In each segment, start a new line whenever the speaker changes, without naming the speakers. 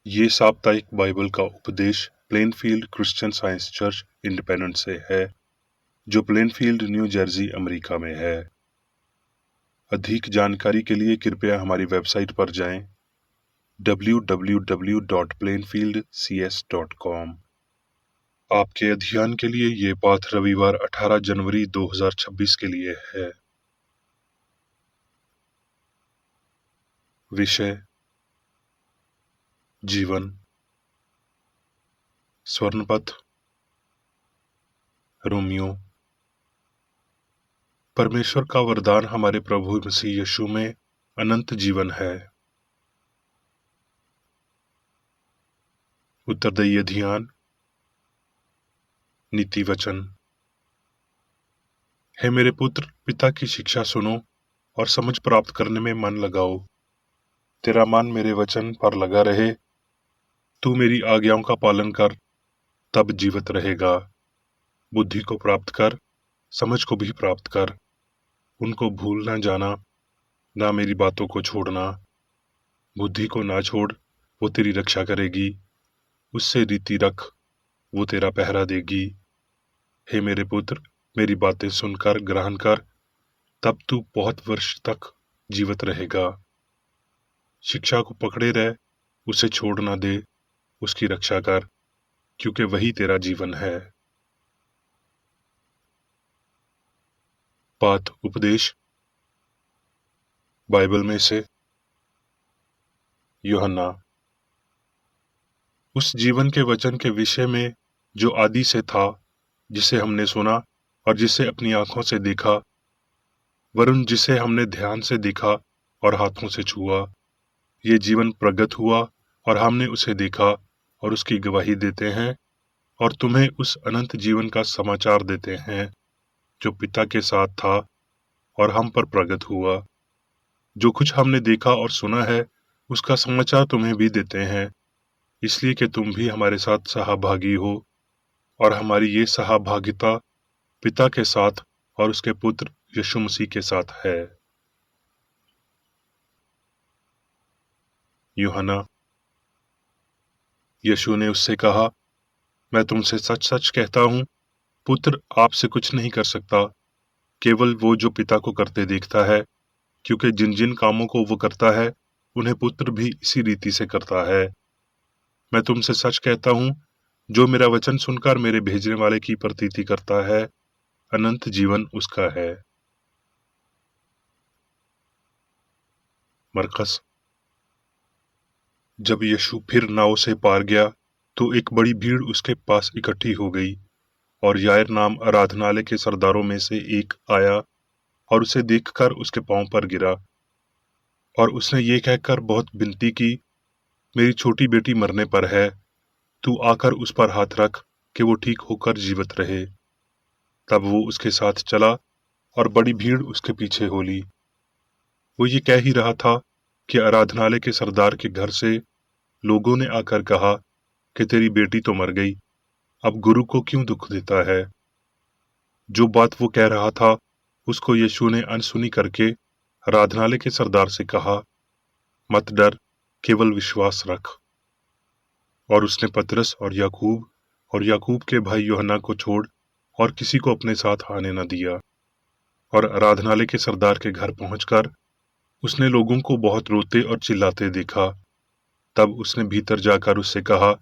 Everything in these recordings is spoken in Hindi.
ये साप्ताहिक बाइबल का उपदेश Plainfield Christian science church independent से है, जो प्लेनफील्ड, न्यू जर्सी, अमेरिका में है। अधिक जानकारी के लिए कृपया हमारी वेबसाइट पर जाएं www.plainfieldcs.com। आपके अध्ययन के लिए ये पाठ रविवार 18 जनवरी 2026 के लिए है। विषय: जीवन, स्वर्णपथ, रोमियो। परमेश्वर का वरदान हमारे प्रभु मसीह यीशु में अनंत जीवन है। उत्तरदायी ध्यान, नीति वचन। हे मेरे पुत्र, पिता की शिक्षा सुनो और समझ प्राप्त करने में मन लगाओ। तेरा मन मेरे वचन पर लगा रहे, तू मेरी आज्ञाओं का पालन कर, तब जीवित रहेगा। बुद्धि को प्राप्त कर, समझ को भी प्राप्त कर। उनको भूल न जाना, ना मेरी बातों को छोड़ना। बुद्धि को ना छोड़, वो तेरी रक्षा करेगी। उससे रीति रख, वो तेरा पहरा देगी। हे मेरे पुत्र, मेरी बातें सुनकर ग्रहण कर, तब तू बहुत वर्ष तक जीवित रहेगा। शिक्षा को पकड़े रह, उसे छोड़ ना दे, उसकी रक्षा कर, क्योंकि वही तेरा जीवन है। पाठ उपदेश बाइबल में से यूहन्ना। उस जीवन के वचन के विषय में जो आदि से था, जिसे हमने सुना और जिसे अपनी आंखों से देखा, वरुण जिसे हमने ध्यान से देखा और हाथों से छुआ। ये जीवन प्रगट हुआ और हमने उसे देखा और उसकी गवाही देते हैं और तुम्हें उस अनंत जीवन का समाचार देते हैं, जो पिता के साथ था और हम पर प्रगट हुआ। जो कुछ हमने देखा और सुना है, उसका समाचार तुम्हें भी देते हैं, इसलिए कि तुम भी हमारे साथ सहभागी हो, और हमारी ये सहभागिता पिता के साथ और उसके पुत्र यीशु मसीह के साथ है। यूहन्ना। यीशु ने उससे कहा, मैं तुमसे सच सच कहता हूं, पुत्र आपसे कुछ नहीं कर सकता, केवल वो जो पिता को करते देखता है, क्योंकि जिन जिन कामों को वो करता है, उन्हें पुत्र भी इसी रीति से करता है। मैं तुमसे सच कहता हूं, जो मेरा वचन सुनकर मेरे भेजने वाले की प्रतीति करता है, अनंत जीवन उसका है। मरकस। जब यीशु फिर नाव से पार गया, तो एक बड़ी भीड़ उसके पास इकट्ठी हो गई, और यायर नाम आराधनालय के सरदारों में से एक आया और उसे देखकर उसके पांव पर गिरा, और उसने ये कहकर बहुत विनती की, मेरी छोटी बेटी मरने पर है, तू आकर उस पर हाथ रख कि वो ठीक होकर जीवित रहे। तब वो उसके साथ चला और बड़ी भीड़ उसके पीछे हो ली। वो ये कह ही रहा था कि आराधनालय के सरदार के घर से लोगों ने आकर कहा कि तेरी बेटी तो मर गई, अब गुरु को क्यों दुख देता है। जो बात वो कह रहा था, उसको यीशु ने अनसुनी करके आराधनालय के सरदार से कहा, मत डर, केवल विश्वास रख। और उसने पतरस और याकूब के भाई यूहन्ना को छोड़ और किसी को अपने साथ आने न दिया। और आराधनालय के सरदार के घर पहुंचकर उसने लोगों को बहुत रोते और चिल्लाते देखा। तब उसने भीतर जाकर उससे कहा,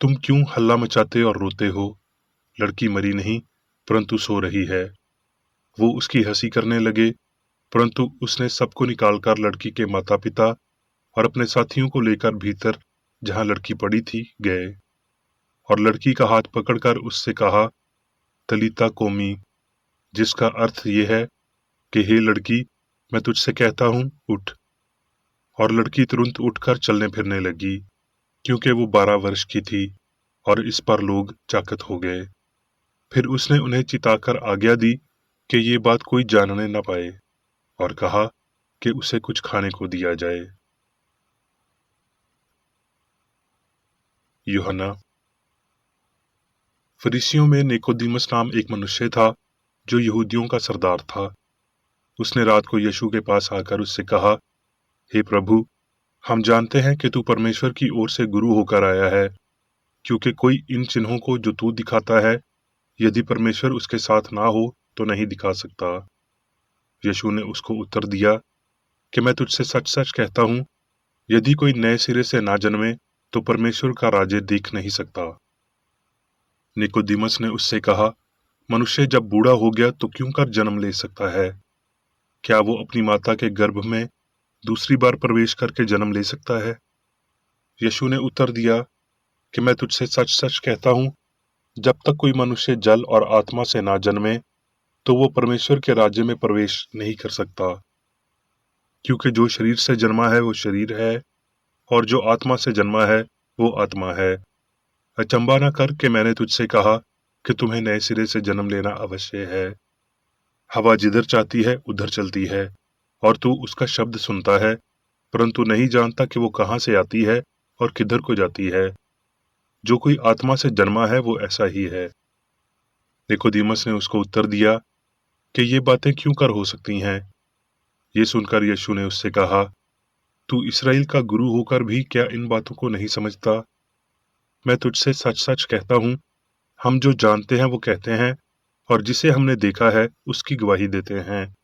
तुम क्यों हल्ला मचाते और रोते हो? लड़की मरी नहीं, परंतु सो रही है। वो उसकी हंसी करने लगे, परंतु उसने सबको निकालकर लड़की के माता पिता और अपने साथियों को लेकर भीतर, जहां लड़की पड़ी थी, गए, और लड़की का हाथ पकड़कर उससे कहा, तलीता कोमी, जिसका अर्थ ये है कि हे लड़की, मैं तुझसे कहता हूं, उठ। और लड़की तुरंत उठकर चलने फिरने लगी, क्योंकि वो 12 वर्ष की थी, और इस पर लोग चकित हो गए। फिर उसने उन्हें चिताकर आज्ञा दी कि ये बात कोई जानने न पाए, और कहा कि उसे कुछ खाने को दिया जाए। यूहन्ना। फरीसियों में निकोदेमुस नाम एक मनुष्य था, जो यहूदियों का सरदार था। उसने रात को यीशु के पास आकर उससे कहा, हे प्रभु, हम जानते हैं कि तू परमेश्वर की ओर से गुरु होकर आया है, क्योंकि कोई इन चिन्हों को जो तू दिखाता है, यदि परमेश्वर उसके साथ ना हो तो नहीं दिखा सकता। यीशु ने उसको उत्तर दिया कि मैं तुझसे सच सच कहता हूँ, यदि कोई नए सिरे से ना जन्मे तो परमेश्वर का राज्य देख नहीं सकता। निकोदिमस ने उससे कहा, मनुष्य जब बूढ़ा हो गया तो क्यों कर जन्म ले सकता है? क्या वो अपनी माता के गर्भ में दूसरी बार प्रवेश करके जन्म ले सकता है? यीशु ने उत्तर दिया कि मैं तुझसे सच सच कहता हूँ, जब तक कोई मनुष्य जल और आत्मा से ना जन्मे तो वो परमेश्वर के राज्य में प्रवेश नहीं कर सकता। क्योंकि जो शरीर से जन्मा है वो शरीर है, और जो आत्मा से जन्मा है वो आत्मा है। अचंबा न कर कि मैंने तुझसे कहा कि तुम्हें नए सिरे से जन्म लेना अवश्य है। हवा जिधर चाहती है उधर चलती है, और तू उसका शब्द सुनता है, परंतु नहीं जानता कि वो कहाँ से आती है और किधर को जाती है। जो कोई आत्मा से जन्मा है वो ऐसा ही है। निकोदेमस ने उसको उत्तर दिया कि ये बातें क्यों कर हो सकती हैं? ये सुनकर यीशु ने उससे कहा, तू इस्राएल का गुरु होकर भी क्या इन बातों को नहीं समझता? मैं तुझसे सच सच कहता हूँ, हम जो जानते हैं वो कहते हैं, और जिसे हमने देखा है उसकी गवाही देते हैं,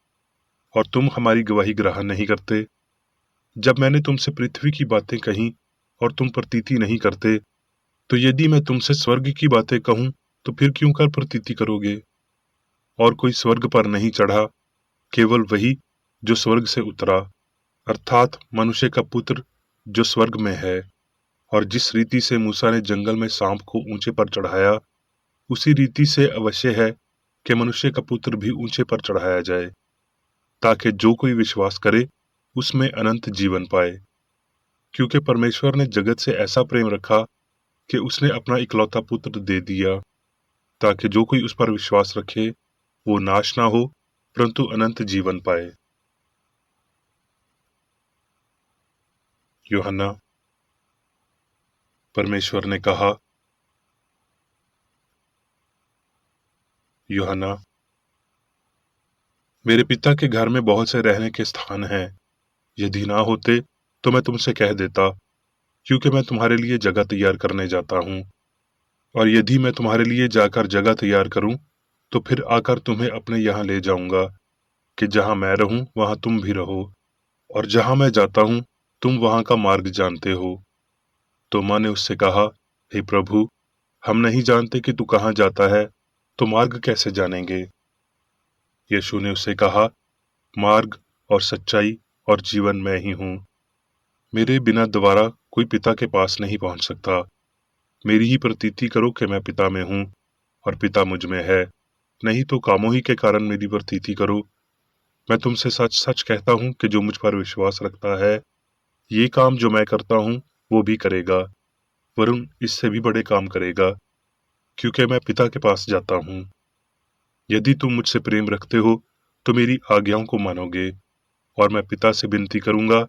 और तुम हमारी गवाही ग्रहण नहीं करते। जब मैंने तुमसे पृथ्वी की बातें कही और तुम प्रतीति नहीं करते, तो यदि मैं तुमसे स्वर्ग की बातें कहूं तो फिर क्यों कर प्रतीति करोगे? और कोई स्वर्ग पर नहीं चढ़ा, केवल वही जो स्वर्ग से उतरा, अर्थात मनुष्य का पुत्र जो स्वर्ग में है। और जिस रीति से मूसा ने जंगल में सांप को ऊंचे पर चढ़ाया, उसी रीति से अवश्य है कि मनुष्य का पुत्र भी ऊंचे पर चढ़ाया जाए, ताकि जो कोई विश्वास करे उसमें अनंत जीवन पाए। क्योंकि परमेश्वर ने जगत से ऐसा प्रेम रखा कि उसने अपना इकलौता पुत्र दे दिया, ताकि जो कोई उस पर विश्वास रखे वो नाश ना हो, परंतु अनंत जीवन पाए। यूहन्ना। परमेश्वर ने कहा, यूहन्ना, मेरे पिता के घर में बहुत से रहने के स्थान हैं। यदि ना होते तो मैं तुमसे कह देता, क्योंकि मैं तुम्हारे लिए जगह तैयार करने जाता हूँ। और यदि मैं तुम्हारे लिए जाकर जगह तैयार करूं तो फिर आकर तुम्हें अपने यहाँ ले जाऊंगा, कि जहां मैं रहूं वहां तुम भी रहो। और जहां मैं जाता हूं तुम वहां का मार्ग जानते हो। तोमा ने उससे कहा, हे प्रभु, हम नहीं जानते कि तू कहाँ जाता है, तो मार्ग कैसे जानेंगे? यीशु ने उससे कहा, मार्ग और सच्चाई और जीवन मैं ही हूँ। मेरे बिना दोबारा कोई पिता के पास नहीं पहुंच सकता। मेरी ही प्रतीति करो कि मैं पिता में हूँ और पिता मुझ में है, नहीं तो कामों ही के कारण मेरी प्रतीति करो। मैं तुमसे सच सच कहता हूँ कि जो मुझ पर विश्वास रखता है, ये काम जो मैं करता हूँ वो भी करेगा, वरुण इससे भी बड़े काम करेगा, क्योंकि मैं पिता के पास जाता हूँ। यदि तुम मुझसे प्रेम रखते हो तो मेरी आज्ञाओं को मानोगे। और मैं पिता से विनती करूंगा,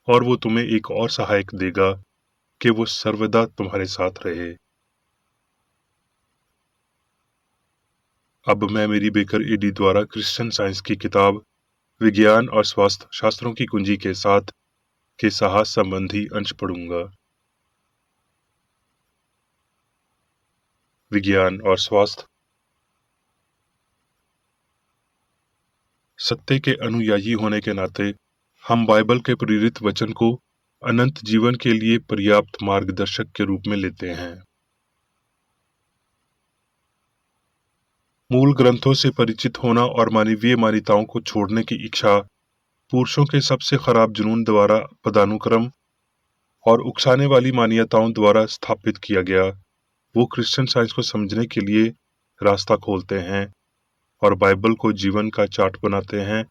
और वो तुम्हें एक और सहायक देगा, कि वो सर्वदा तुम्हारे साथ रहे। अब मैं मेरी बेकर एडी द्वारा क्रिश्चियन साइंस की किताब विज्ञान और स्वास्थ्य शास्त्रों की कुंजी के साथ के साहस संबंधी अंश पढ़ूंगा। विज्ञान और स्वास्थ्य। सत्य के अनुयायी होने के नाते हम बाइबल के प्रेरित वचन को अनंत जीवन के लिए पर्याप्त मार्गदर्शक के रूप में लेते हैं। मूल ग्रंथों से परिचित होना और मानवीय मान्यताओं को छोड़ने की इच्छा पुरुषों के सबसे खराब जुनून द्वारा पदानुक्रम और उकसाने वाली मान्यताओं द्वारा स्थापित किया गया। वो क्रिश्चियन साइंस को समझने के लिए रास्ता खोलते हैं और बाइबल को जीवन का चार्ट बनाते हैं,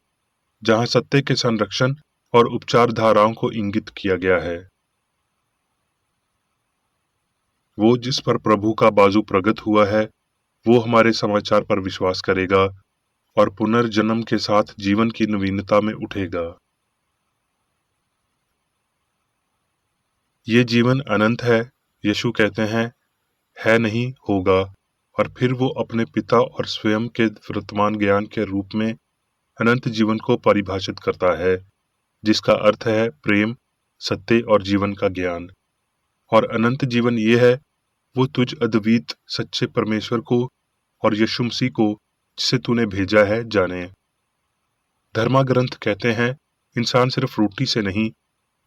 जहां सत्य के संरक्षण और उपचार धाराओं को इंगित किया गया है। वो जिस पर प्रभु का बाजू प्रकट हुआ है, वो हमारे समाचार पर विश्वास करेगा और पुनर्जन्म के साथ जीवन की नवीनता में उठेगा। ये जीवन अनंत है, यीशु कहते हैं, है नहीं होगा। और फिर वो अपने पिता और स्वयं के वर्तमान ज्ञान के रूप में अनंत जीवन को परिभाषित करता है, जिसका अर्थ है प्रेम, सत्य और जीवन का ज्ञान। और अनंत जीवन ये है, वो तुझ अद्वित सच्चे परमेश्वर को और यीशु मसीह को, जिसे तूने भेजा है, जाने। धर्मा ग्रंथ कहते हैं, इंसान सिर्फ रोटी से नहीं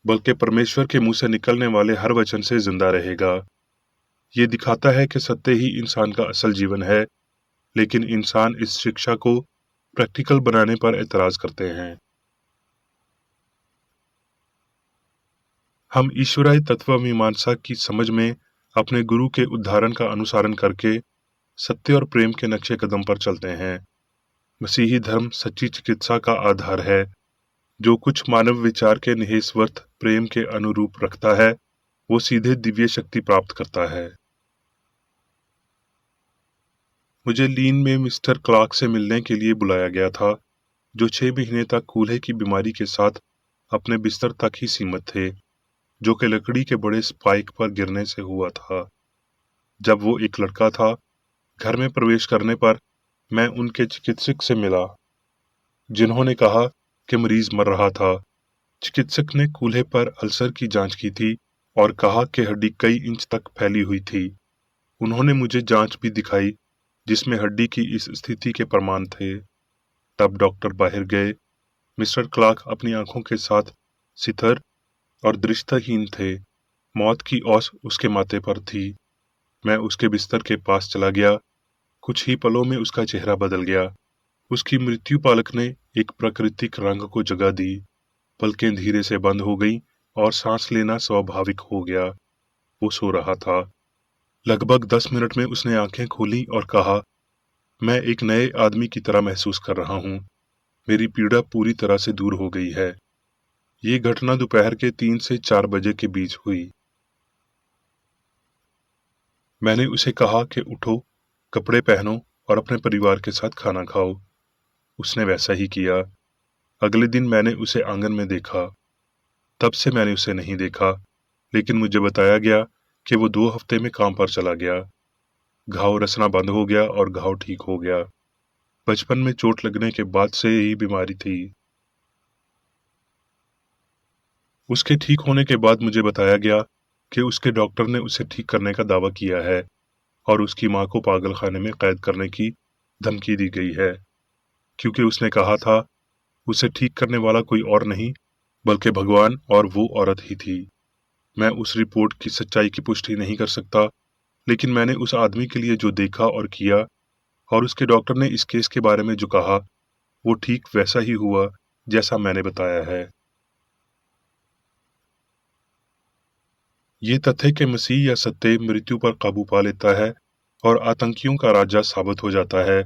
बल्कि परमेश्वर के मुंह से निकलने वाले हर वचन से जिंदा रहेगा। ये दिखाता है कि सत्य ही इंसान का असल जीवन है, लेकिन इंसान इस शिक्षा को प्रैक्टिकल बनाने पर एतराज करते हैं। हम ईश्वरीय तत्वमीमांसा की समझ में अपने गुरु के उदाहरण का अनुसरण करके सत्य और प्रेम के नक्शे कदम पर चलते हैं। मसीही धर्म सच्ची चिकित्सा का आधार है, जो कुछ मानव विचार के निहितस्वार्थ प्रेम के अनुरूप रखता है, वो सीधे दिव्य शक्ति प्राप्त करता है। मुझे लीन में मिस्टर क्लार्क से मिलने के लिए बुलाया गया था, जो 6 महीने तक कूल्हे की बीमारी के साथ अपने बिस्तर तक ही सीमित थे, जो कि लकड़ी के बड़े स्पाइक पर गिरने से हुआ था। जब वो एक लड़का था, घर में प्रवेश करने पर मैं उनके चिकित्सक से मिला, जिन्होंने कहा कि मरीज मर रहा था। चिकित्सक ने कूल्हे पर अल्सर की जांच की थी और कहा कि हड्डी कई इंच तक फैली हुई थी। उन्होंने मुझे जांच भी दिखाई, जिसमें हड्डी की इस स्थिति के प्रमाण थे। तब डॉक्टर बाहर गए। मिस्टर क्लार्क अपनी आंखों के साथ सितर और दृष्टिहीन थे। मौत की औस उसके माथे पर थी। मैं उसके बिस्तर के पास चला गया। कुछ ही पलों में उसका चेहरा बदल गया। उसकी मृत्यु पालक ने एक प्राकृतिक रंग को जगह दी। पलकें धीरे से बंद हो गईं और सांस लेना स्वाभाविक हो गया। वो सो रहा था। लगभग 10 मिनट में उसने आंखें खोली और कहा, मैं एक नए आदमी की तरह महसूस कर रहा हूँ। मेरी पीड़ा पूरी तरह से दूर हो गई है। ये घटना दोपहर के 3 से 4 बजे के बीच हुई। मैंने उसे कहा कि उठो, कपड़े पहनो और अपने परिवार के साथ खाना खाओ। उसने वैसा ही किया। अगले दिन मैंने उसे आंगन में देखा। तब से मैंने उसे नहीं देखा, लेकिन मुझे बताया गया कि वो 2 हफ्ते में काम पर चला गया। घाव रसना बंद हो गया और घाव ठीक हो गया। बचपन में चोट लगने के बाद से यही बीमारी थी। उसके ठीक होने के बाद मुझे बताया गया कि उसके डॉक्टर ने उसे ठीक करने का दावा किया है और उसकी मां को पागलखाने में कैद करने की धमकी दी गई है, क्योंकि उसने कहा था उसे ठीक करने वाला कोई और नहीं बल्कि भगवान, और वो औरत ही थी। मैं उस रिपोर्ट की सच्चाई की पुष्टि नहीं कर सकता, लेकिन मैंने उस आदमी के लिए जो देखा और किया, और उसके डॉक्टर ने इस केस के बारे में जो कहा, वो ठीक वैसा ही हुआ जैसा मैंने बताया है। ये तथ्य कि मसीह या सत्य मृत्यु पर काबू पा लेता है और आतंकियों का राजा साबित हो जाता है,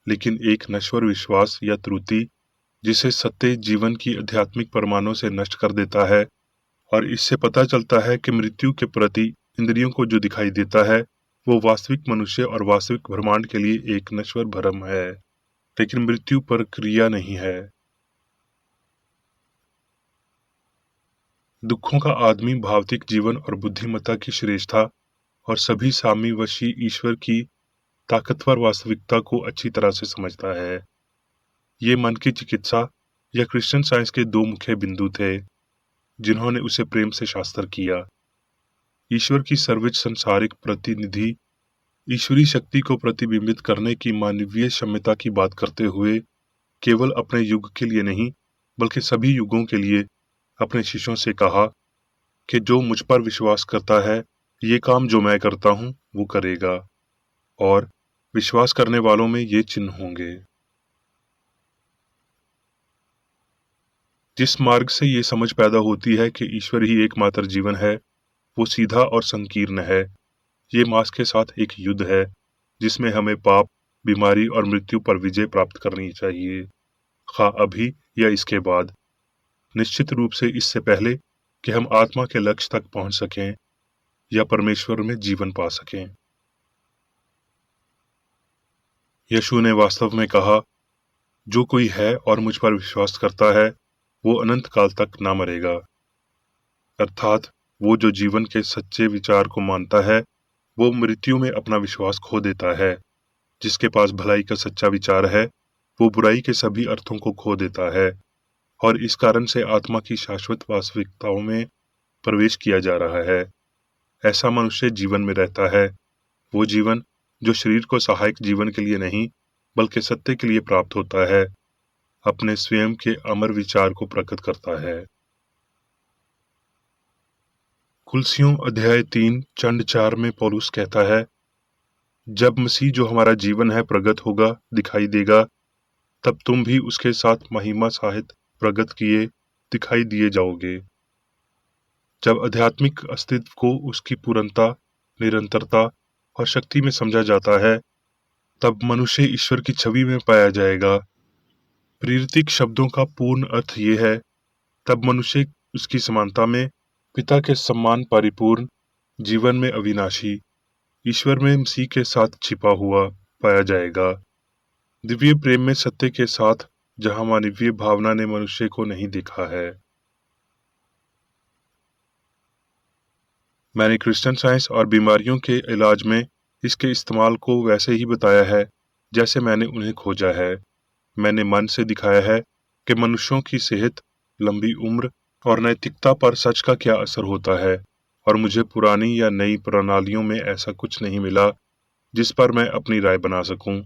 लेकिन एक नश्वर विश्वास या त्रुटि जिसे सत्य जीवन की आध्यात्मिक परमाणु से नष्ट कर देता है। और इससे पता चलता है कि मृत्यु के प्रति इंद्रियों को जो दिखाई देता है, वो वास्तविक मनुष्य और वास्तविक ब्रह्मांड के लिए एक नश्वर भ्रम है, लेकिन मृत्यु पर क्रिया नहीं है। दुखों का आदमी भौतिक जीवन और बुद्धिमत्ता की श्रेष्ठता और सभी साम्यवशी ईश्वर की ताकतवर वास्तविकता को अच्छी तरह से समझता है। ये मन की चिकित्सा या क्रिश्चियन साइंस के 2 मुख्य बिंदु थे, जिन्होंने उसे प्रेम से शास्त्र किया। ईश्वर की सर्वोच्च संसारिक प्रतिनिधि ईश्वरी शक्ति को प्रतिबिंबित करने की मानवीय क्षमता की बात करते हुए केवल अपने युग के लिए नहीं बल्कि सभी युगों के लिए अपने शिष्यों से कहा कि जो मुझ पर विश्वास करता है, ये काम जो मैं करता हूं वो करेगा, और विश्वास करने वालों में ये चिन्ह होंगे। जिस मार्ग से ये समझ पैदा होती है कि ईश्वर ही एकमात्र जीवन है, वो सीधा और संकीर्ण है। ये मांस के साथ एक युद्ध है, जिसमें हमें पाप, बीमारी और मृत्यु पर विजय प्राप्त करनी चाहिए, खा अभी या इसके बाद। निश्चित रूप से इससे पहले कि हम आत्मा के लक्ष्य तक पहुंच सकें या परमेश्वर में जीवन पा सकें। यीशु ने वास्तव में कहा, जो कोई है और मुझ पर विश्वास करता है, वो अनंत काल तक ना मरेगा। अर्थात वो जो जीवन के सच्चे विचार को मानता है, वो मृत्यु में अपना विश्वास खो देता है। जिसके पास भलाई का सच्चा विचार है, वो बुराई के सभी अर्थों को खो देता है, और इस कारण से आत्मा की शाश्वत वास्तविकताओं में प्रवेश कर सकता है। प्रवेश किया जा रहा है। ऐसा मनुष्य जीवन में रहता है, वो जीवन जो शरीर को सहायक जीवन के लिए नहीं बल्कि सत्य के लिए प्राप्त होता है, अपने स्वयं के अमर विचार को प्रकट करता है। कुलसियों अध्याय 3 चंड 4 में पौलुस कहता है, जब मसीह जो हमारा जीवन है प्रगट होगा, दिखाई देगा, तब तुम भी उसके साथ महिमा सहित प्रगट किए दिखाई दिए जाओगे। जब आध्यात्मिक अस्तित्व को उसकी पूर्णता, निरंतरता और शक्ति में समझा जाता है, तब मनुष्य ईश्वर की छवि में पाया जाएगा। प्रेरितिक शब्दों का पूर्ण अर्थ ये है, तब मनुष्य उसकी समानता में, पिता के सम्मान परिपूर्ण, जीवन में अविनाशी, ईश्वर में मसीह के साथ छिपा हुआ पाया जाएगा। दिव्य प्रेम में सत्य के साथ, जहां मानवीय भावना ने मनुष्य को नहीं देखा है। मैंने क्रिश्चियन साइंस और बीमारियों के इलाज में इसके इस्तेमाल को वैसे ही बताया है जैसे मैंने उन्हें खोजा है। मैंने मन से दिखाया है कि मनुष्यों की सेहत, लंबी उम्र और नैतिकता पर सच का क्या असर होता है, और मुझे पुरानी या नई प्रणालियों में ऐसा कुछ नहीं मिला जिस पर मैं अपनी राय बना सकूं,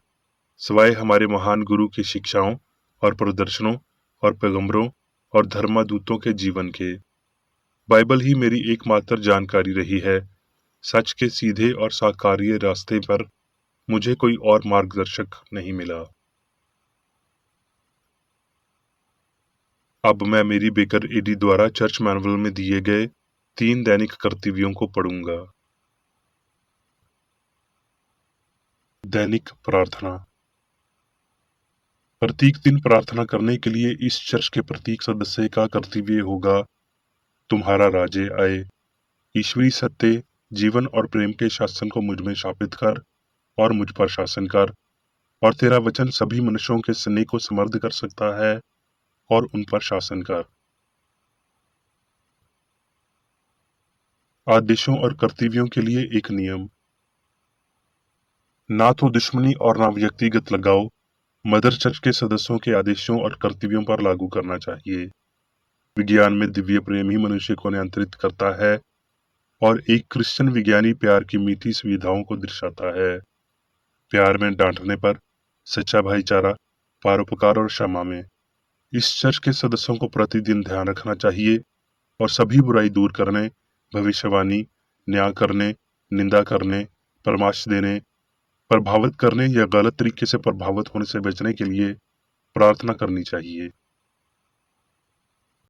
सिवाय हमारे महान गुरु की शिक्षाओं और प्रदर्शनों और पैगंबरों और धर्मदूतों के जीवन के। बाइबल ही मेरी एकमात्र जानकारी रही है। सच के सीधे और साकार्य रास्ते पर मुझे कोई और मार्गदर्शक नहीं मिला। अब मैं मेरी बेकर एडी द्वारा चर्च मैनुअल में दिए गए 3 दैनिक कर्तव्यों को पढ़ूंगा। दैनिक प्रार्थना। प्रत्येक दिन प्रार्थना करने के लिए इस चर्च के प्रत्येक सदस्य का कर्तव्य होगा, तुम्हारा राज्य आए, ईश्वरीय सत्य, जीवन और प्रेम के शासन को मुझ में स्थापित कर और मुझ पर शासन कर, और तेरा वचन सभी मनुष्यों के स्नेह को समृद्ध कर सकता है और उन पर शासन कर। आदेशों और कर्तव्यों के लिए एक नियम। ना तो दुश्मनी और ना व्यक्तिगत लगाव मदर चर्च के सदस्यों के आदेशों और कर्तव्यों पर लागू करना चाहिए। विज्ञान में दिव्य प्रेम ही मनुष्य को नियंत्रित करता है और एक क्रिश्चियन विज्ञानी प्यार की मीठी सुविधाओं को दर्शाता है। प्यार में डांटने पर, सच्चा भाईचारा, परोपकार और क्षमा में। इस चर्च के सदस्यों को प्रतिदिन ध्यान रखना चाहिए और सभी बुराई दूर करने, भविष्यवाणी, न्याय करने, निंदा करने, परामर्श देने, प्रभावित करने या गलत तरीके से प्रभावित होने से बचने के लिए प्रार्थना करनी चाहिए।